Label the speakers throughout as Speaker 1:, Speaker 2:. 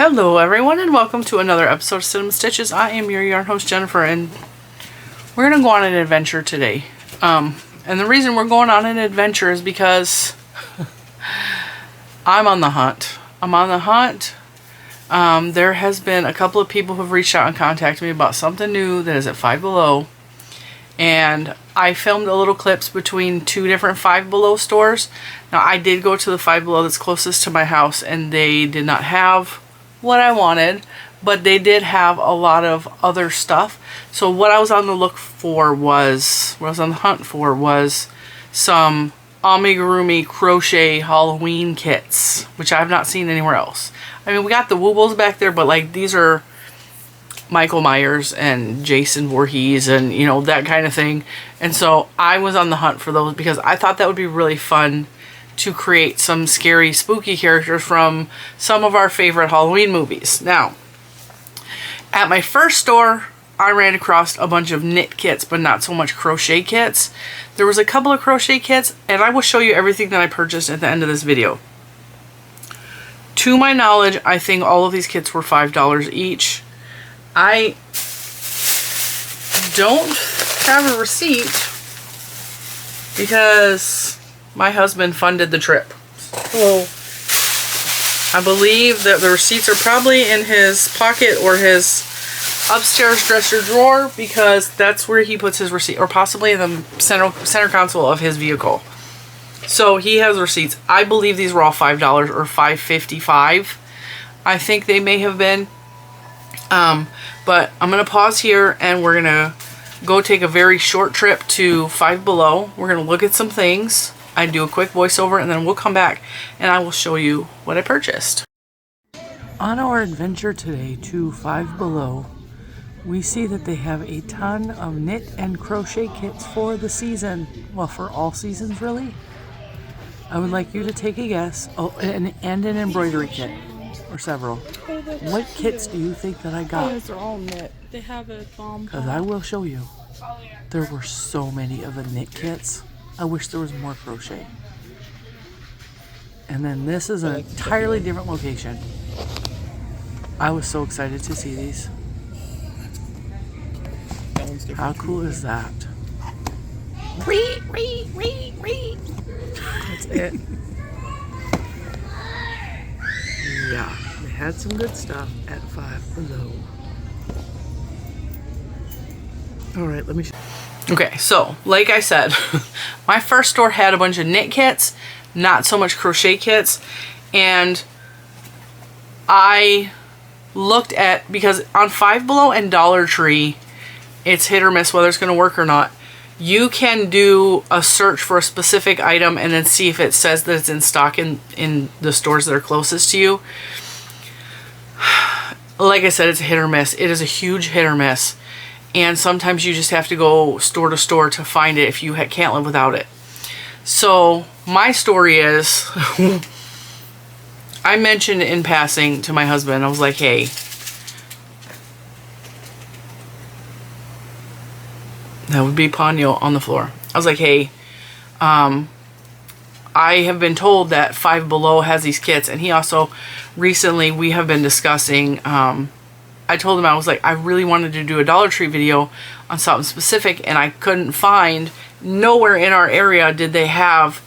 Speaker 1: Hello everyone and welcome to another episode of Lilo N Stitches. I am your yarn host Jennifer and we're going to go on an adventure today. And the reason we're going on an adventure is because I'm on the hunt. I'm on the hunt. There has been a couple of people who have reached out and contacted me about something new that is at Five Below. And I filmed a little clips between two different Five Below stores. Now I did go to the Five Below that's closest to my house and they did not have what I wanted, but they did have a lot of other stuff. So what I was on the hunt for was some amigurumi crochet Halloween kits, which I've not seen anywhere else. I mean, we got the Woobles back there, but like these are Michael Myers and Jason Voorhees and you know, that kind of thing. And so I was on the hunt for those because I thought that would be really fun to create some scary, spooky characters from some of our favorite Halloween movies. Now, at my first store, I ran across a bunch of knit kits, but not so much crochet kits. There was a couple of crochet kits, and I will show you everything that I purchased at the end of this video. To my knowledge, I think all of these kits were $5 each. I don't have a receipt because my husband funded the trip. So I believe that the receipts are probably in his pocket or his upstairs dresser drawer because that's where he puts his receipt, or possibly in the center console of his vehicle. So he has receipts. I believe these were all $5 or $5.55. I think they may have been. But I'm going to pause here and we're going to go take a very short trip to Five Below. We're going to look at some things. I do a quick voiceover and then we'll come back and I will show you what I purchased. On our adventure today to Five Below, we see that they have a ton of knit and crochet kits for the season. Well, for all seasons really. I would like you to take a guess. Oh, and an embroidery kit. Or several. What kits do you think that I got?
Speaker 2: Those are all knit. They have a bomb.
Speaker 1: Because I will show you. There were so many of the knit kits. I wish there was more crochet. And then this is an entirely different location. I was so excited to see these. How cool is that? That's it. Yeah, they had some good stuff at Five Below. Alright, let me show. Okay, so, like I said, my first store had a bunch of knit kits, not so much crochet kits, and I looked at, because on Five Below and Dollar Tree, it's hit or miss whether it's going to work or not. You can do a search for a specific item and then see if it says that it's in stock in the stores that are closest to you. Like I said, it's a hit or miss. It is a huge hit or miss. And sometimes you just have to go store to store to find it if you can't live without it. So my story is, I mentioned in passing to my husband, I was like, hey, that would be Ponyo on the floor. I was like, hey, I have been told that Five Below has these kits. And he also, recently, we have been discussing, I told him, I was like, I really wanted to do a Dollar Tree video on something specific. And I couldn't find, nowhere in our area did they have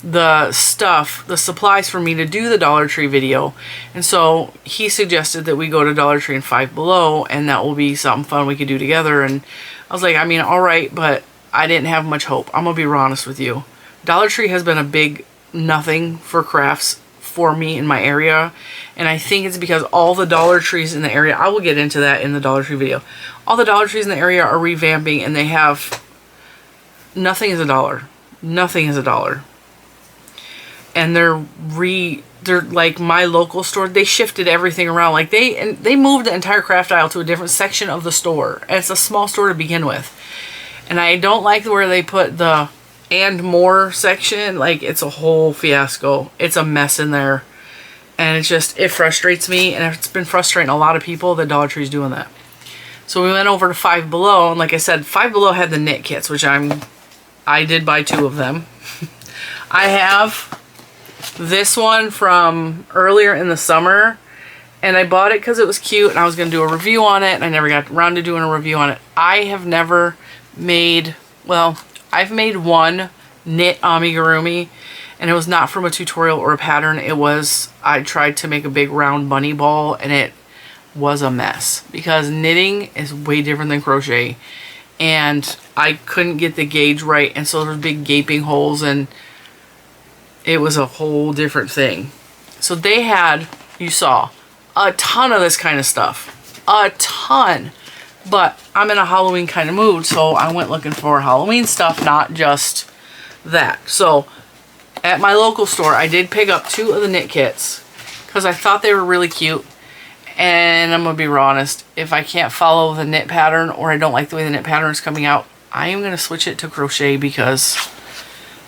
Speaker 1: the stuff, the supplies for me to do the Dollar Tree video. And so he suggested that we go to Dollar Tree and Five Below. And that will be something fun we could do together. And I was like, I mean, all right, but I didn't have much hope. I'm going to be real honest with you. Dollar Tree has been a big nothing for crafts for me in my area. And I think it's because all the Dollar Trees in the area, I will get into that in the Dollar Tree video. All the Dollar Trees in the area are revamping and they have, nothing is $1. Nothing is $1. And they're like my local store, they shifted everything around. Like they moved the entire craft aisle to a different section of the store. And it's a small store to begin with. And I don't like where they put the and more section. Like it's a whole fiasco. It's a mess in there. And it's just, it frustrates me. And it's been frustrating a lot of people that Dollar Tree's doing that. So we went over to Five Below. And like I said, Five Below had the knit kits, which I did buy 2 of them. I have this one from earlier in the summer, And I bought it because it was cute and I was going to do a review on it, and I never got around to doing a review on it. I have never made, well, I've made one knit amigurumi, and it was not from a tutorial or a pattern. It was, I tried to make a big round bunny ball, and it was a mess because knitting is way different than crochet, and I couldn't get the gauge right, and so there were big gaping holes, and it was a whole different thing. So they had, you saw, a ton of this kind of stuff. A ton. But I'm in a Halloween kind of mood, so I went looking for Halloween stuff, not just that. So at my local store, I did pick up 2 of the knit kits because I thought they were really cute. And I'm going to be real honest, if I can't follow the knit pattern, or I don't like the way the knit pattern is coming out, I am going to switch it to crochet because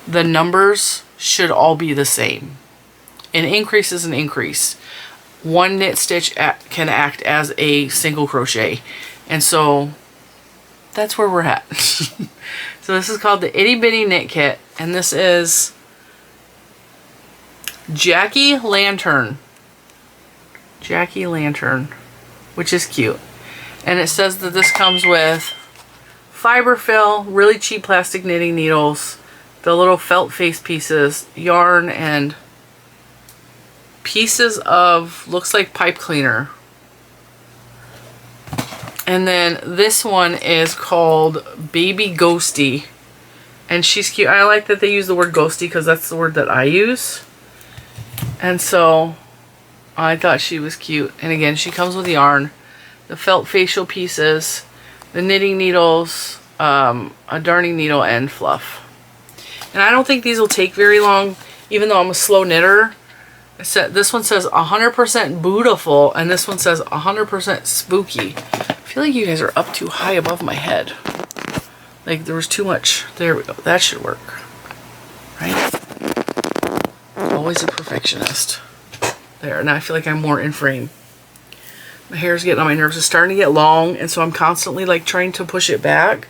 Speaker 1: the numbers should all be the same. An increase is an increase. One knit stitch can act as a single crochet. And so that's where we're at. So this is called the Itty Bitty Knit Kit. And this is Jackie Lantern. Jackie Lantern, which is cute. And it says that this comes with fiber fill, really cheap plastic knitting needles, the little felt face pieces, yarn, and pieces of, looks like pipe cleaner. And then this one is called Baby Ghosty. And she's cute. I like that they use the word ghosty because that's the word that I use. And so I thought she was cute. And again, she comes with yarn, the felt facial pieces, the knitting needles, a darning needle, and fluff. And I don't think these will take very long, even though I'm a slow knitter. This one says 100% beautiful, and this one says 100% spooky. I feel like you guys are up too high above my head. Like there was too much. There we go. That should work. Right? Always a perfectionist. There. Now I feel like I'm more in frame. My hair's getting on my nerves. It's starting to get long, and so I'm constantly like trying to push it back.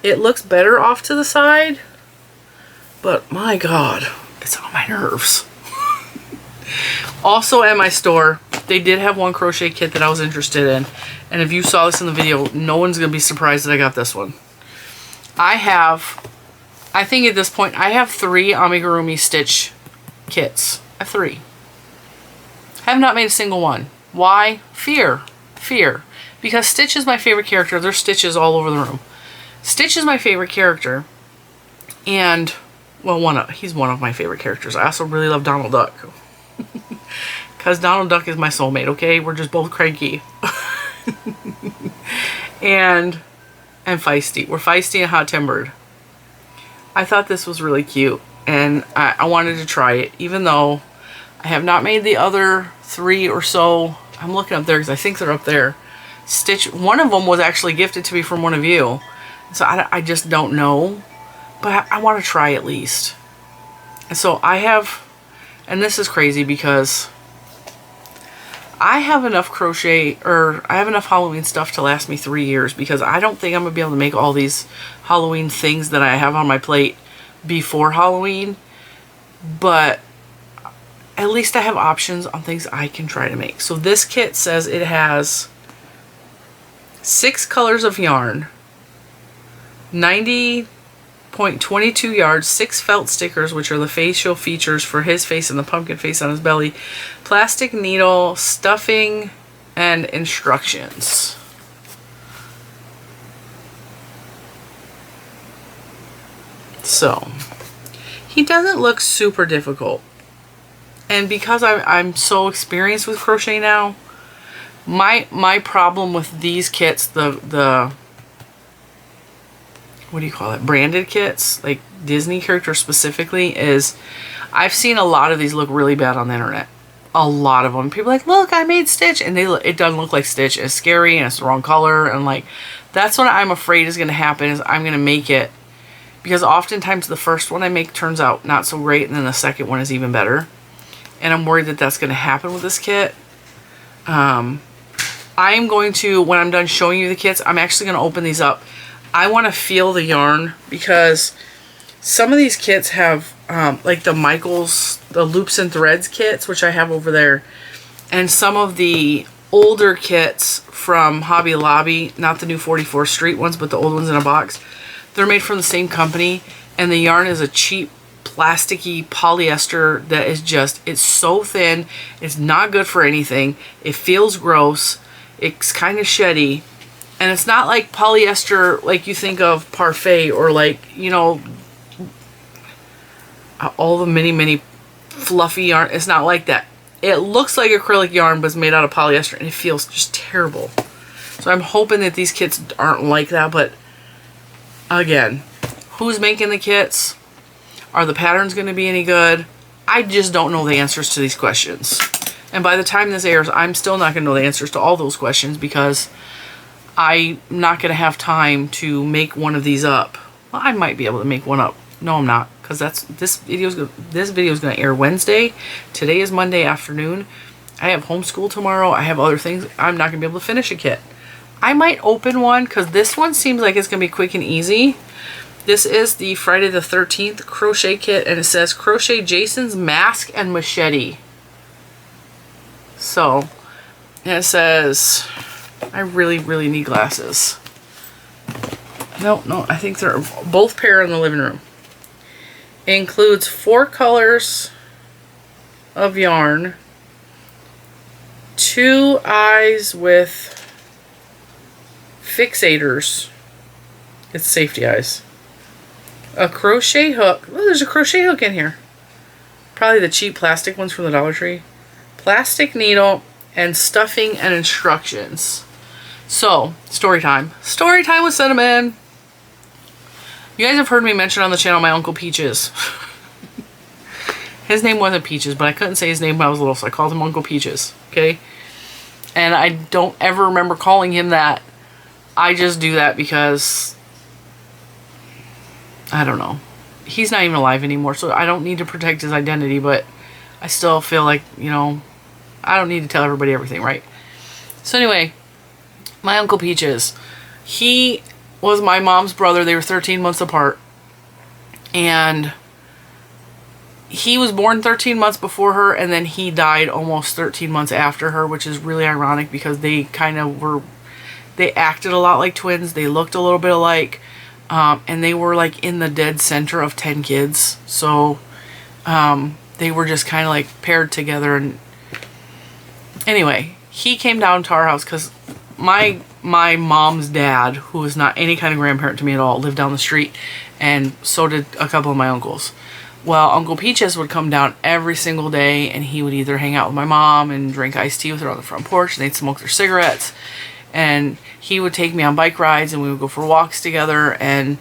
Speaker 1: It looks better off to the side, but my God, it's on my nerves. Also at my store, they did have one crochet kit that I was interested in. And if you saw this in the video, no one's going to be surprised that I got this one. I think at this point, I have 3 amigurumi stitch kits. I have 3. I have not made a single one. Why? Fear. Fear. Because Stitch is my favorite character. There's Stitches all over the room. Stitch is my favorite character. And, well, he's one of my favorite characters. I also really love Donald Duck. Because Donald Duck is my soulmate, okay? We're just both cranky. and feisty. We're feisty and hot-tempered. I thought this was really cute. And I wanted to try it. Even though I have not made the other 3 or so. I'm looking up there because I think they're up there. Stitch. One of them was actually gifted to me from one of you. So I just don't know. But I want to try at least. And so I have... And this is crazy because I have enough crochet, or I have enough Halloween stuff to last me 3 years, because I don't think I'm going to be able to make all these Halloween things that I have on my plate before Halloween. But at least I have options on things I can try to make. So this kit says it has 6 colors of yarn, 90.22 yards, 6 felt stickers, which are the facial features for his face and the pumpkin face on his belly, plastic needle, stuffing, and instructions. So, he doesn't look super difficult. And because I'm so experienced with crochet now, my problem with these kits, the what do you call it, branded kits, like Disney characters specifically, is I've seen a lot of these look really bad on the internet. A lot of them. People are like, look, I made Stitch, and it doesn't look like Stitch. It's scary, and it's the wrong color, and like, that's what I'm afraid is going to happen, is I'm going to make it, because oftentimes the first one I make turns out not so great, and then the second one is even better. And I'm worried that that's going to happen with this kit. I am going to, when I'm done showing you the kits, I'm actually going to open these up. I want to feel the yarn, because some of these kits have like the Michaels, the loops and threads kits, which I have over there. And some of the older kits from Hobby Lobby, not the new 44th Street ones, but the old ones in a box, they're made from the same company, and the yarn is a cheap plasticky polyester that is just, it's so thin, it's not good for anything, it feels gross, it's kind of sheddy, and it's not like polyester like you think of Parfait or like, you know, all the mini fluffy yarn. It's not like that. It looks like acrylic yarn, but it's made out of polyester, and it feels just terrible. So I'm hoping that these kits aren't like that, but again, who's making the kits? Are the patterns going to be any good? I just don't know the answers to these questions. And by the time this airs, I'm still not going to know the answers to all those questions because I'm not going to have time to make one of these up. Well, I might be able to make one up. No, I'm not, because this video is going to air Wednesday. Today is Monday afternoon. I have homeschool tomorrow. I have other things. I'm not going to be able to finish a kit. I might open one because this one seems like it's going to be quick and easy. This is the Friday the 13th crochet kit, and it says crochet Jason's mask and machete. So, and it says, I really need glasses. No, I think they're both pair in the living room. It includes 4 colors of yarn, 2 eyes with fixators. It's safety eyes. A crochet hook. Oh, there's a crochet hook in here. Probably the cheap plastic ones from the Dollar Tree. Plastic needle and stuffing and instructions. So, story time. Story time with Cinnamon. You guys have heard me mention on the channel my Uncle Peaches. His name wasn't Peaches, but I couldn't say his name when I was little, so I called him Uncle Peaches. Okay? And I don't ever remember calling him that. I just do that because I don't know. He's not even alive anymore, so I don't need to protect his identity, but I still feel like, you know, I don't need to tell everybody everything, right? So anyway, my Uncle Peaches, he was my mom's brother. They were 13 months apart. And he was born 13 months before her, and then he died almost 13 months after her, which is really ironic because they kind of were, they acted a lot like twins. They looked a little bit alike. And they were like in the dead center of 10 kids. So they were just kind of like paired together. And anyway, he came down to our house because my mom's dad, who was not any kind of grandparent to me at all, lived down the street. And so did a couple of my uncles. Well, Uncle Peaches would come down every single day, and he would either hang out with my mom and drink iced tea with her on the front porch, and they'd smoke their cigarettes. And he would take me on bike rides, and we would go for walks together. And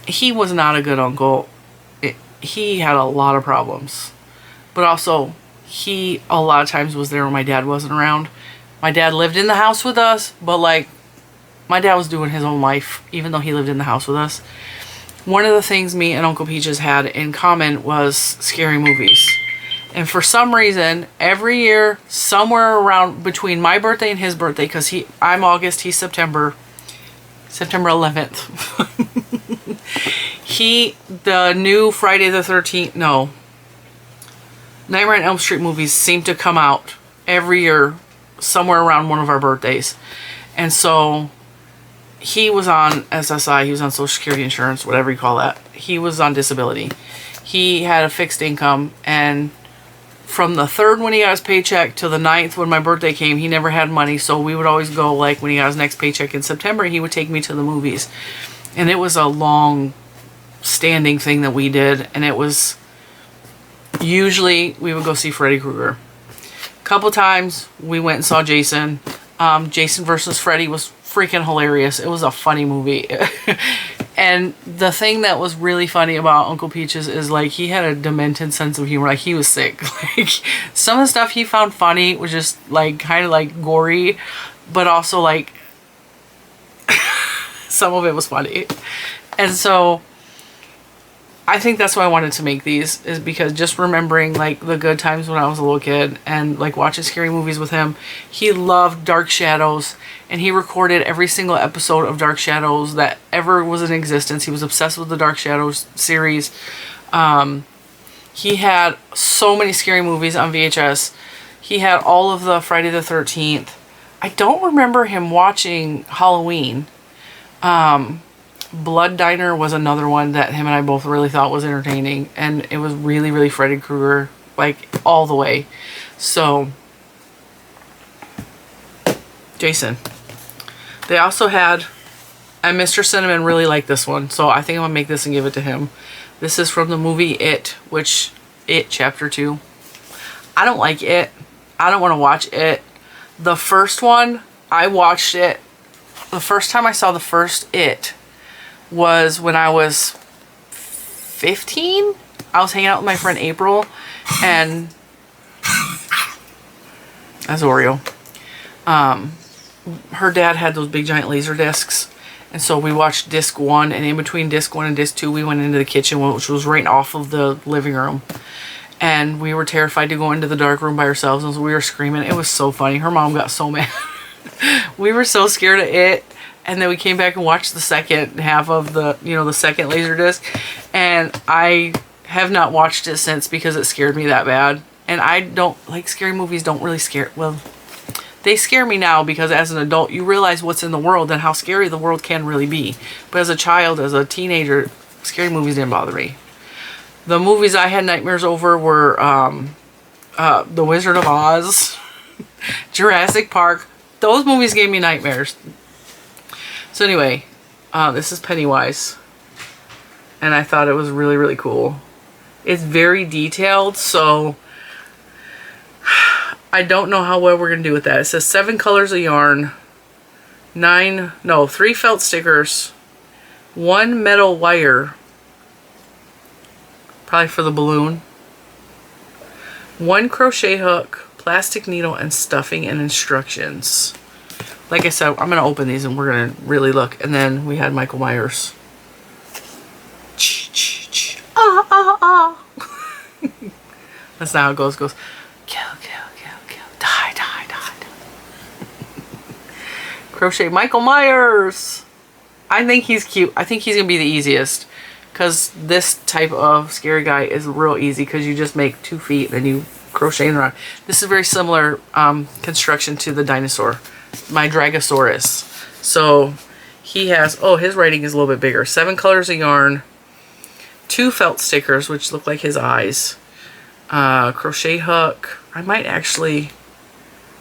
Speaker 1: he was not a good uncle. He had a lot of problems. But also, he a lot of times was there when my dad wasn't around. My dad lived in the house with us, but like, my dad was doing his own life, even though he lived in the house with us. One of the things me and Uncle Peaches had in common was scary movies. And for some reason, every year, somewhere around between my birthday and his birthday, because I'm August, he's September 11th. The new Friday the 13th, no, Nightmare on Elm Street movies seem to come out every year, somewhere around one of our birthdays. And so he was on SSI, he was on Social Security insurance, whatever you call that. He was on disability. He had a fixed income, and from the 3rd when he got his paycheck to the 9th when my birthday came, he never had money. So we would always go, like when he got his next paycheck in September, he would take me to the movies. And it was a long standing thing that we did. And it was usually we would go see Freddy Krueger. A couple times we went and saw Jason. Jason versus Freddy was freaking hilarious. It was a funny movie. And the thing that was really funny about Uncle Peaches is like he had a demented sense of humor. Like he was sick. Like some of the stuff he found funny was just like kind of like gory, but also like some of it was funny. And so I think that's why I wanted to make these, is because just remembering like the good times when I was a little kid and like watching scary movies with him. He loved Dark Shadows, and he recorded every single episode of Dark Shadows that ever was in existence. He was obsessed with the Dark Shadows series. He had so many scary movies on VHS. He had all of the Friday the 13th. I don't remember him watching Halloween. Blood Diner was another one that him and I both really thought was entertaining. And it was really, really Freddy Krueger, like, all the way. So, Jason. They also had, and Mr. Cinnamon really liked this one. So I think I'm going to make this and give it to him. This is from the movie It, which, It Chapter 2. I don't like It. I don't want to watch It. The first one, I watched it. The first time I saw the first It was when I was 15. I was hanging out with my friend April, and that's Oreo. Her dad had those big giant laser discs. And so we watched disc 1, and in between disc 1 and disc 2, we went into the kitchen, which was right off of the living room. And we were terrified to go into the dark room by ourselves, and so we were screaming. It was so funny. Her mom got so mad. We were so scared of It. And then we came back and watched the second half of the, you know, the second laser disc. And I have not watched it since because it scared me that bad. And I don't, like, scary movies don't really scare, well, they scare me now because as an adult, you realize what's in the world and how scary the world can really be. But as a child, as a teenager, scary movies didn't bother me. The movies I had nightmares over were The Wizard of Oz, Jurassic Park. Those movies gave me nightmares. So anyway, this is Pennywise. And I thought it was really, really cool. It's very detailed, so I don't know how well we're going to do with that. It says 7 colors of yarn, 3 felt stickers, 1 metal wire, probably for the balloon, 1 crochet hook, plastic needle, and stuffing and instructions. Like I said, I'm going to open these and we're going to really look. And then we had Michael Myers. Ah, ah, ah. That's not how it goes. It goes, kill, kill, kill, kill, die, die, die. Crochet Michael Myers. I think he's cute. I think he's going to be the easiest. Because this type of scary guy is real easy. Because you just make 2 feet and then you crochet around. This is very similar construction to the dinosaur. My Dragosaurus. So he has, oh, his writing is a little bit bigger. 7 colors of yarn. 2 felt stickers, which look like his eyes. Crochet hook. I might actually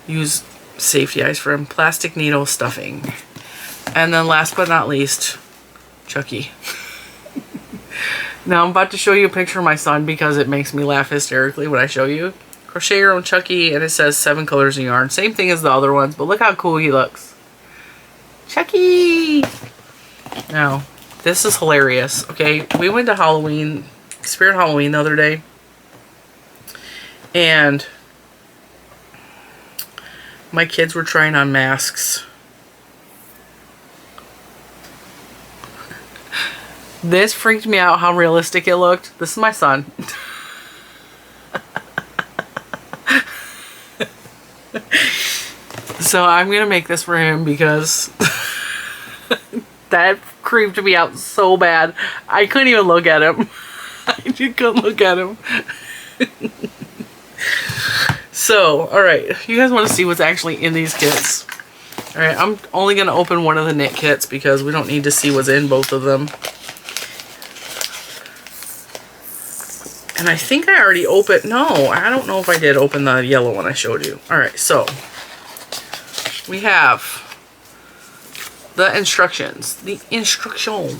Speaker 1: use safety eyes for him. Plastic needle, stuffing. And then last but not least, Chucky. Now I'm about to show you a picture of my son because it makes me laugh hysterically when I show you. Crochet your own Chucky, and it says 7 colors of yarn. Same thing as the other ones, but look how cool he looks. Chucky! Now, this is hilarious, okay? We went to Halloween, Spirit Halloween the other day, and my kids were trying on masks. This freaked me out how realistic it looked. This is my son. So I'm going to make this for him because that creeped me out so bad. I couldn't even look at him. I just couldn't look at him. So, alright. You guys want to see what's actually in these kits. Alright, I'm only going to open one of the knit kits because we don't need to see what's in both of them. And I think I already opened... No, I don't know if I did open the yellow one I showed you. Alright, so we have the instructions. The instruction.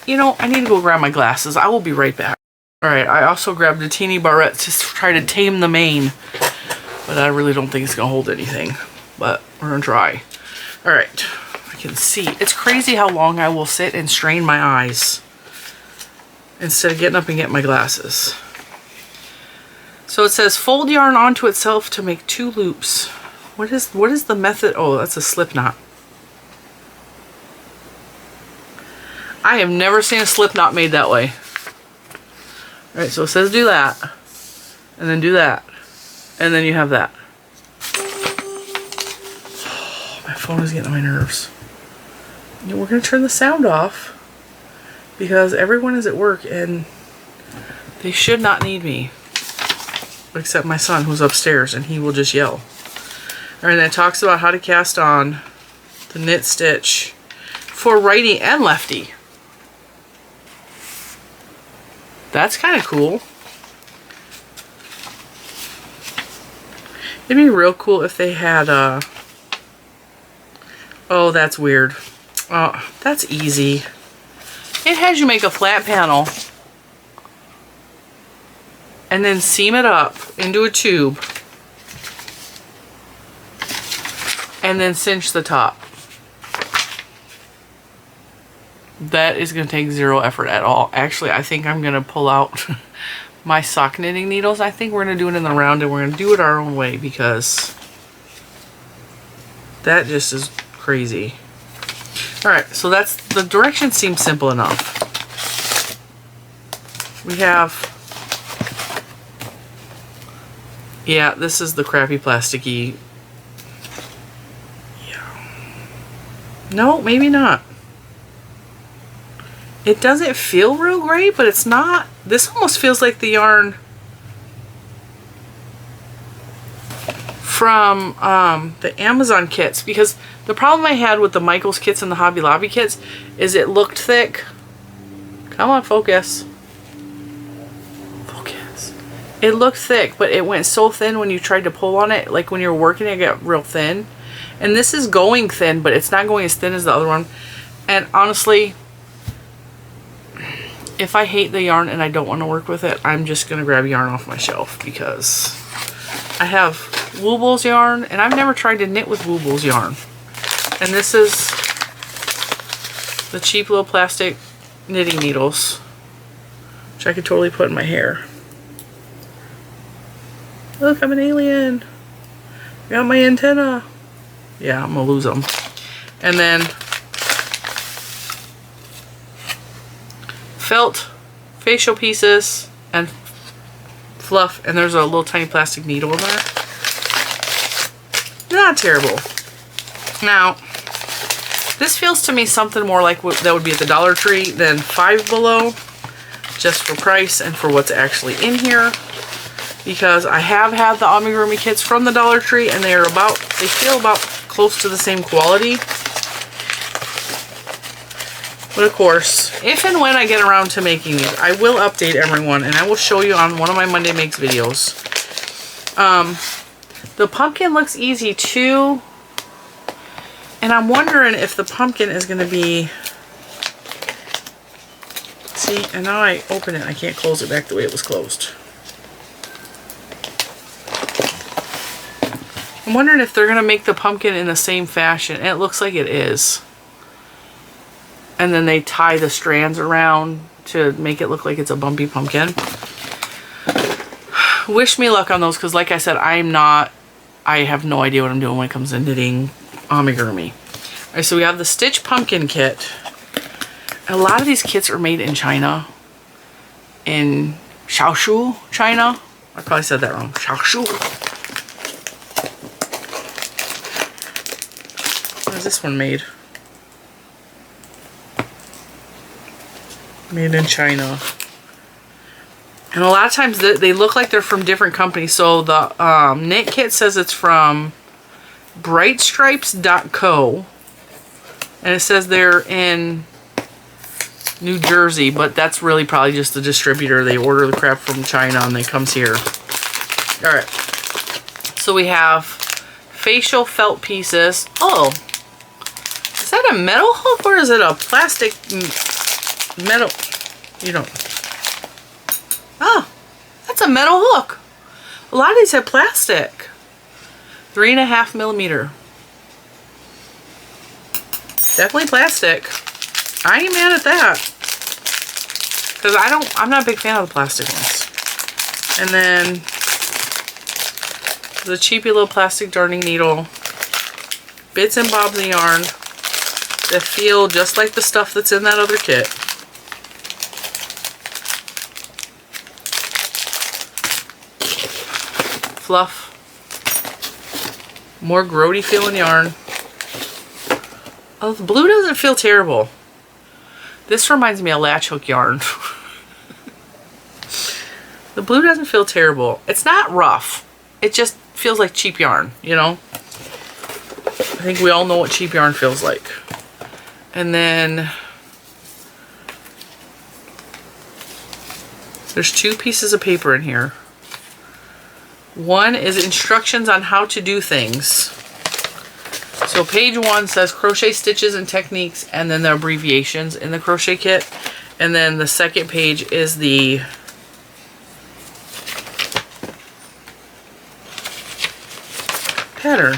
Speaker 1: You know, I need to go grab my glasses. I will be right back. Alright, I also grabbed a teeny barrette to try to tame the mane. But I really don't think it's going to hold anything. But we're going to try. Alright, I can see. It's crazy how long I will sit and strain my eyes instead of getting up and getting my glasses. So it says fold yarn onto itself to make 2 loops. What is the method? Oh, that's a slip knot. I have never seen a slip knot made that way. Alright, so it says do that. And then do that. And then you have that. Oh, my phone is getting on my nerves. You know, we're going to turn the sound off because everyone is at work and They should not need me. Except my son, who's upstairs, and he will just yell. Alright, and it talks about how to cast on the knit stitch for righty and lefty. That's kind of cool. It'd be real cool if they had oh, that's weird. Oh, that's easy. It has you make a flat panel and then seam it up into a tube and then cinch the top. That is going to take zero effort at all. Actually, I think I'm going to pull out my sock knitting needles. I think we're going to do it in the round and we're going to do it our own way because that just is crazy. Alright, so that's, the directions seem simple enough. We have, yeah, this is the crappy plasticky. Yeah. No, maybe not. It doesn't feel real great, but it's not. This almost feels like the yarn from the Amazon kits, because the problem I had with the Michaels kits and the Hobby Lobby kits is it looked thick. Come on, focus. Focus. It looked thick, but it went so thin when you tried to pull on it. Like when you're working, it got real thin. And this is going thin, but it's not going as thin as the other one. And honestly, if I hate the yarn and I don't want to work with it, I'm just going to grab yarn off my shelf because I have Wooble's yarn and I've never tried to knit with Wooble's yarn. And this is the cheap little plastic knitting needles, which I could totally put in my hair. Look, I'm an alien. Got my antenna. Yeah, I'm going to lose them. And then felt facial pieces and fluff, and there's a little tiny plastic needle in there. Not terrible. Now, this feels to me something more like what that would be at the Dollar Tree than Five Below, just for price and for what's actually in here. Because I have had the amigurumi kits from the Dollar Tree, and they feel about close to the same quality. But of course, if and when I get around to making these, I will update everyone, and I will show you on one of my Monday Makes videos. The pumpkin looks easy too. And I'm wondering if the pumpkin is going to be... See, and now I open it, I can't close it back the way it was closed. I'm wondering if they're going to make the pumpkin in the same fashion. And it looks like it is. And then they tie the strands around to make it look like it's a bumpy pumpkin. Wish me luck on those, because like I said, I have no idea what I'm doing when it comes to knitting amigurumi. Alright, so we have the Stitch Pumpkin Kit. A lot of these kits are made in China. In Shaoshu, China. I probably said that wrong. Shaoshu. Where's this one made? Made in China. And a lot of times they look like they're from different companies. So the knit kit says it's from brightstripes.co. And it says they're in New Jersey, but that's really probably just the distributor. They order the crap from China and it comes here. Alright. So we have facial felt pieces. Oh. Is that a metal hook or is it a plastic metal? You don't. Oh. That's a metal hook. A lot of these have plastic. 3.5 millimeter. Definitely plastic. I ain't mad at that. Because I'm not a big fan of the plastic ones. And then the cheapy little plastic darning needle. Bits and bobs of yarn that feel just like the stuff that's in that other kit. Fluff. More grody feeling yarn. Oh, the blue doesn't feel terrible. This reminds me of latch hook yarn. The blue doesn't feel terrible. It's not rough. It just feels like cheap yarn, you know? I think we all know what cheap yarn feels like. And then there's 2 pieces of paper in here. One is instructions on how to do things. So page 1 says crochet stitches and techniques, and then the abbreviations in the crochet kit. And then the second page is the pattern,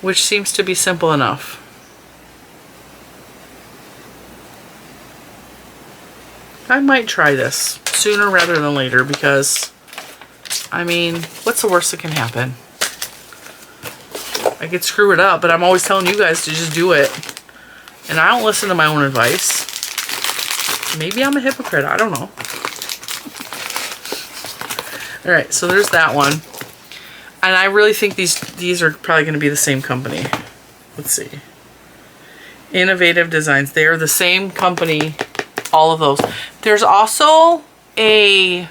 Speaker 1: which seems to be simple enough. I might try this sooner rather than later because, I mean, what's the worst that can happen? I could screw it up, but I'm always telling you guys to just do it. And I don't listen to my own advice. Maybe I'm a hypocrite, I don't know. Alright, so there's that one. And I really think these are probably going to be the same company. Let's see. Innovative Designs. They are the same company, all of those. There's also a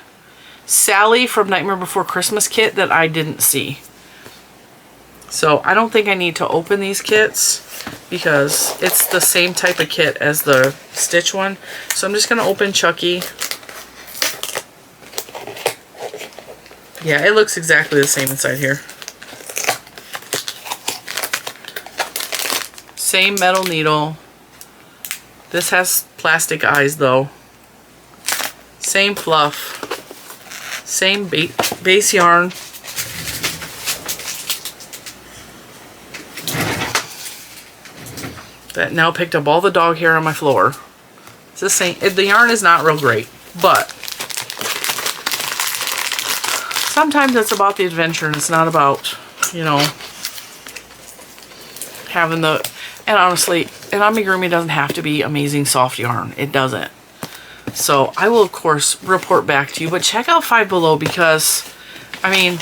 Speaker 1: Sally from Nightmare Before Christmas kit that I didn't see. So I don't think I need to open these kits because it's the same type of kit as the Stitch one. So I'm just going to open Chucky. Yeah, it looks exactly the same inside here. Same metal needle. This has plastic eyes though. Same fluff. Same base yarn. That now picked up all the dog hair on my floor. It's the same. The yarn is not real great, but sometimes it's about the adventure and it's not about, you know, having the, and honestly, an amigurumi doesn't have to be amazing soft yarn. It doesn't. So I will, of course, report back to you, but check out Five Below because, I mean,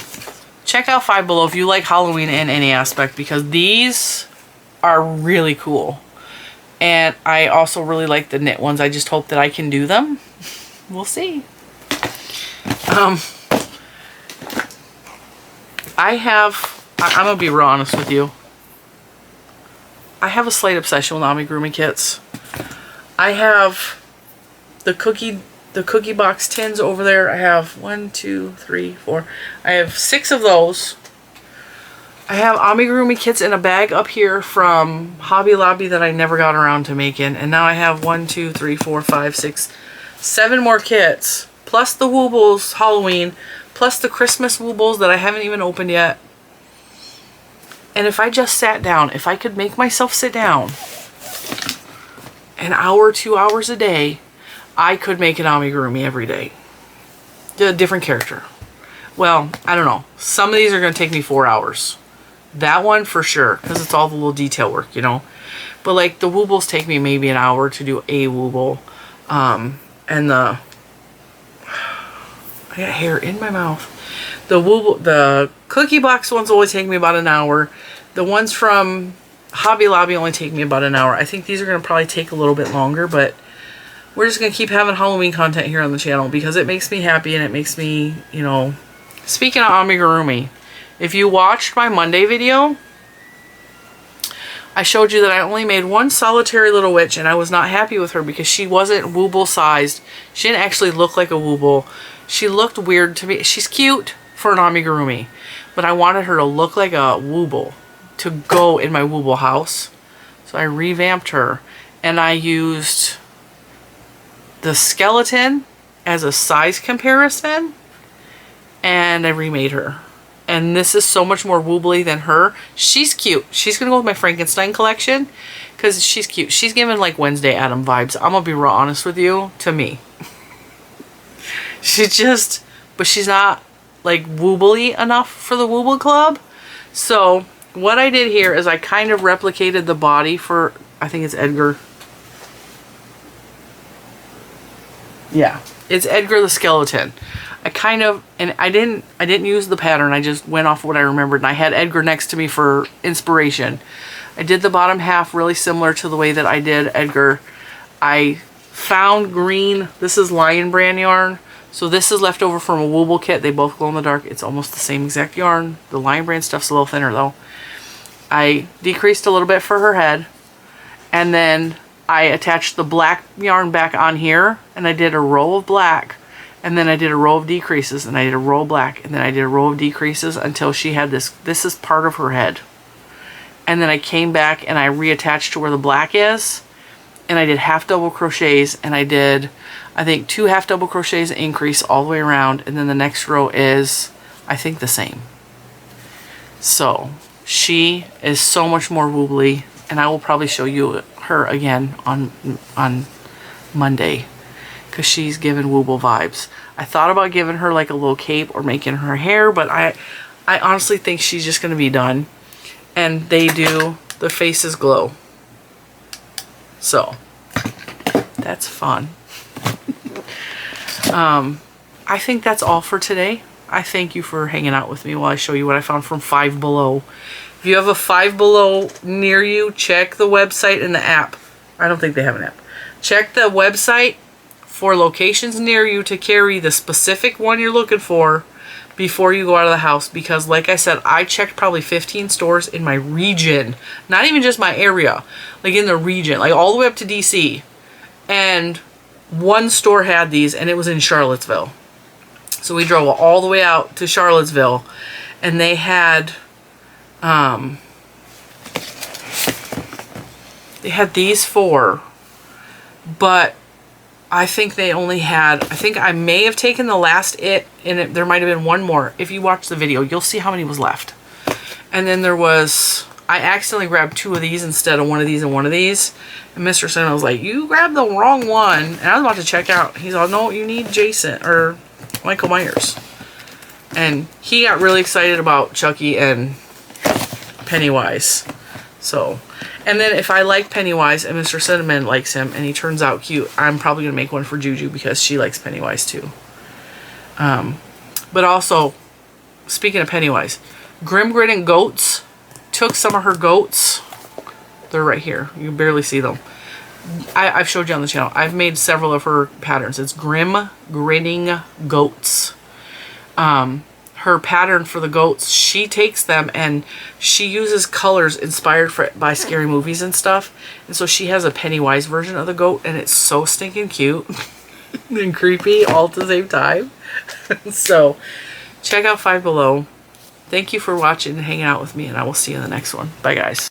Speaker 1: check out Five Below if you like Halloween in any aspect because these are really cool. And I also really like the knit ones. I just hope that I can do them. We'll see. I'm going to be real honest with you. I have a slight obsession with amigurumi kits. I have the cookie box tins over there. I have 1, 2, 3, 4. I have 6 of those. I have amigurumi kits in a bag up here from Hobby Lobby that I never got around to making. And now I have 1, 2, 3, 4, 5, 6, 7 more kits. Plus the Woobles Halloween. Plus the Christmas Woobles that I haven't even opened yet. And if I just sat down, if I could make myself sit down an hour, 2 hours a day, I could make an amigurumi every day. A different character. Well, I don't know. Some of these are going to take me 4 hours. That one for sure, because it's all the little detail work, you know. But like the Woobles take me maybe an hour to do a Wooble. And the... I got hair in my mouth. The cookie box ones always take me about an hour. The ones from Hobby Lobby only take me about an hour. I think these are going to probably take a little bit longer, but we're just going to keep having Halloween content here on the channel because it makes me happy and it makes me, you know... Speaking of amigurumi, if you watched my Monday video, I showed you that I only made one solitary little witch and I was not happy with her because she wasn't Wooble sized. She didn't actually look like a Wooble. She looked weird to me. She's cute for an amigurumi, but I wanted her to look like a Wooble to go in my Wooble house. So I revamped her and I used the skeleton as a size comparison and I remade her. And this is so much more woobly than her. She's cute. She's going to go with my Frankenstein collection because she's cute. She's giving like Wednesday Adam vibes. I'm going to be real honest with you, to me. She just, but she's not like woobly enough for the Wooble Club. So what I did here is I kind of replicated the body for, I think it's Edgar. Yeah, it's Edgar the skeleton. I kind of, and I didn't use the pattern. I just went off what I remembered, and I had Edgar next to me for inspiration. I did the bottom half really similar to the way that I did Edgar. I Found Green. This is Lion brand yarn. So this is left over from a Wooble kit. They both glow in the dark. It's almost the same exact yarn. The Lion brand stuff's a little thinner though. I decreased a little bit for her head. And then I attached the black yarn back on here. And I did a row of black. And then I did a row of decreases. And I did a row of black. And then I did a row of decreases until she had this. This is part of her head. And then I came back and I reattached to where the black is. And I did half double crochets. And I did, I think, 2 half double crochets increase all the way around. And then the next row is, I think, the same. So she is so much more woobly. And I will probably show you her again on Monday. Because she's giving wooble vibes. I thought about giving her like a little cape or making her hair. But I honestly think she's just going to be done. And they do, the faces glow. So, that's fun. I think that's all for today. I thank you for hanging out with me while I show you what I found from Five Below. If you have a Five Below near you, check the website and the app. I don't think they have an app. Check the website for locations near you to carry the specific one you're looking for before you go out of the house, because like I said, I checked probably 15 stores in my region, not even just my area, like in the region, like all the way up to DC, and one store had these, and it was in Charlottesville. So we drove all the way out to Charlottesville, and they had these 4, but I think they only had, I think I may have taken the last and there might have been one more. If you watch the video, you'll see how many was left. And then there was, I accidentally grabbed 2 of these instead of one of these and one of these. And Mr. Cinnamon was like, you grabbed the wrong one. And I was about to check out. He's like, no, you need Jason or Michael Myers. And he got really excited about Chucky and Pennywise. So, and then if I like Pennywise and Mr. Cinnamon likes him and he turns out cute, I'm probably going to make one for Juju because she likes Pennywise too. But also, speaking of Pennywise, Grim Grin and Goats took some of her goats. They're right here. You can barely see them. I've showed you on the channel. I've made several of her patterns. It's Grim Grinning Goats. Her pattern for the goats, she takes them and she uses colors inspired by scary movies and stuff. And so she has a Pennywise version of the goat, and it's so stinking cute and creepy all at the same time. So check out Five Below. Thank you for watching and hanging out with me, and I will see you in the next one. Bye, guys.